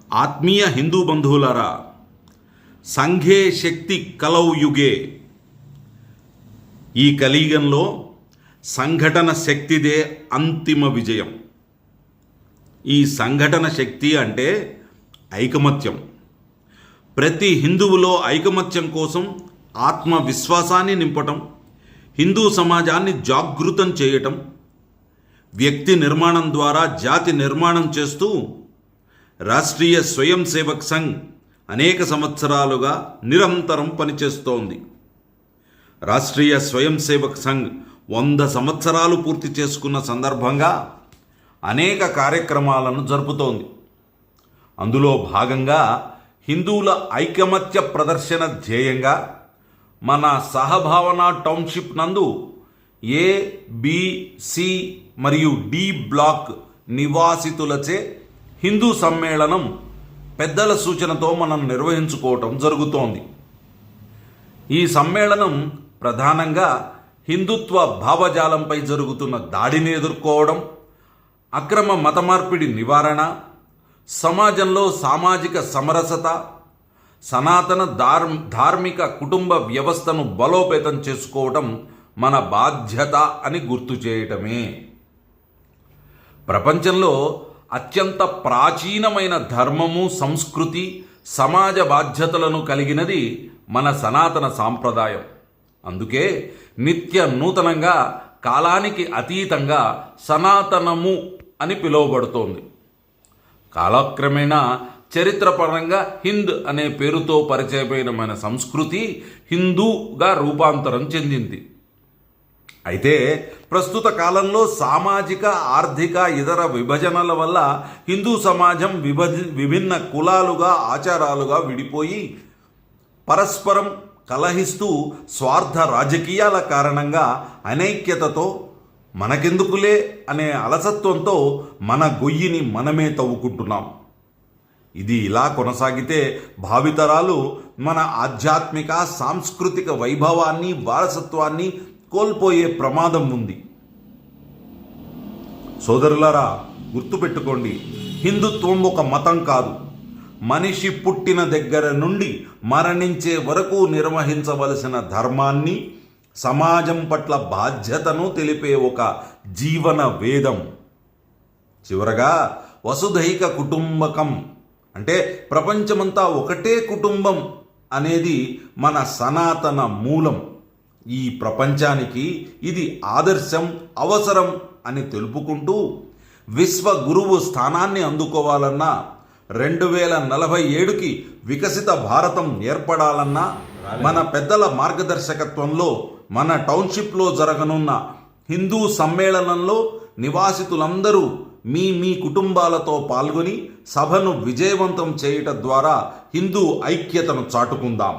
ఆత్మీయ హిందూ బంధువులారా, సంఘే శక్తి కలౌ యుగే. ఈ కలియుగంలో సంఘటన శక్తిదే అంతిమ విజయం. ఈ సంఘటన శక్తి అంటే ఐకమత్యం. ప్రతి హిందువులో ఐకమత్యం కోసం ఆత్మవిశ్వాసాన్ని నింపటం, హిందూ సమాజాన్ని జాగృతం చేయటం, వ్యక్తి నిర్మాణం ద్వారా జాతి నిర్మాణం చేస్తూ రాష్ట్రీయ స్వయం సేవక్ సంఘ్ అనేక సంవత్సరాలుగా నిరంతరం పనిచేస్తోంది. రాష్ట్రీయ స్వయం సేవక్ సంఘ్ 100 సంవత్సరాలు పూర్తి చేసుకున్న సందర్భంగా అనేక కార్యక్రమాలను జరుపుతోంది. అందులో భాగంగా హిందువుల ఐకమత్య ప్రదర్శన ధ్యేయంగా మన సహభావన టౌన్షిప్ నందు A, B, C మరియు D బ్లాక్ నివాసితులచే హిందూ సమ్మేళనం పెద్దల సూచనతో మనం నిర్వహించుకోవటం జరుగుతోంది. ఈ సమ్మేళనం ప్రధానంగా హిందుత్వ భావజాలంపై జరుగుతున్న దాడిని ఎదుర్కోవడం, అక్రమ మత మార్పిడి నివారణ, సమాజంలో సామాజిక సమరసత, సనాతన ధార్మిక కుటుంబ వ్యవస్థను బలోపేతం చేసుకోవడం మన బాధ్యత అని గుర్తు చేయటమే. ప్రపంచంలో అత్యంత ప్రాచీనమైన ధర్మము, సంస్కృతి, సమాజ బాధ్యతలను కలిగినది మన సనాతన సాంప్రదాయం. అందుకే నిత్య నూతనంగా, కాలానికి అతీతంగా సనాతనము అని పిలువబడుతోంది. కాలక్రమేణా చరిత్రపరంగా హింద్ అనే పేరుతో పరిచయమైన మన సంస్కృతి హిందూగా రూపాంతరం చెందింది. అయితే ప్రస్తుత కాలంలో సామాజిక, ఆర్థిక, ఇతర విభజనల వల్ల హిందూ సమాజం విభిన్న కులాలుగా, ఆచారాలుగా విడిపోయి పరస్పరం కలహిస్తూ స్వార్థ రాజకీయాల కారణంగా అనైక్యతతో, మనకెందుకులే అనే అలసత్వంతో మన గొయ్యిని మనమే తవ్వుకుంటున్నాం. ఇది ఇలా కొనసాగితే భావితరాలు మన ఆధ్యాత్మిక, సాంస్కృతిక వైభవాన్ని, వారసత్వాన్ని కోల్పోయే ప్రమాదం ఉంది. సోదరులారా, గుర్తుపెట్టుకోండి, హిందుత్వం ఒక మతం కాదు. మనిషి పుట్టిన దగ్గర నుండి మరణించే వరకు నిర్వహించవలసిన ధర్మాన్ని, సమాజం పట్ల బాధ్యతను తెలిపే ఒక జీవన వేదం. చివరగా వసుధైక కుటుంబకం అంటే ప్రపంచమంతా ఒకటే కుటుంబం అనేది మన సనాతన మూలం. ఈ ప్రపంచానికి ఇది ఆదర్శం, అవసరం అని తెలుపుకుంటూ విశ్వ గురువు స్థానాన్ని అందుకోవాలన్నా, 2047కి వికసిత భారతం ఏర్పడాలన్నా మన పెద్దల మార్గదర్శకత్వంలో మన టౌన్షిప్లో జరగనున్న హిందూ సమ్మేళనంలో నివాసితులందరూ మీ కుటుంబాలతో పాల్గొని సభను విజయవంతం చేయటం ద్వారా హిందూ ఐక్యతను చాటుకుందాం.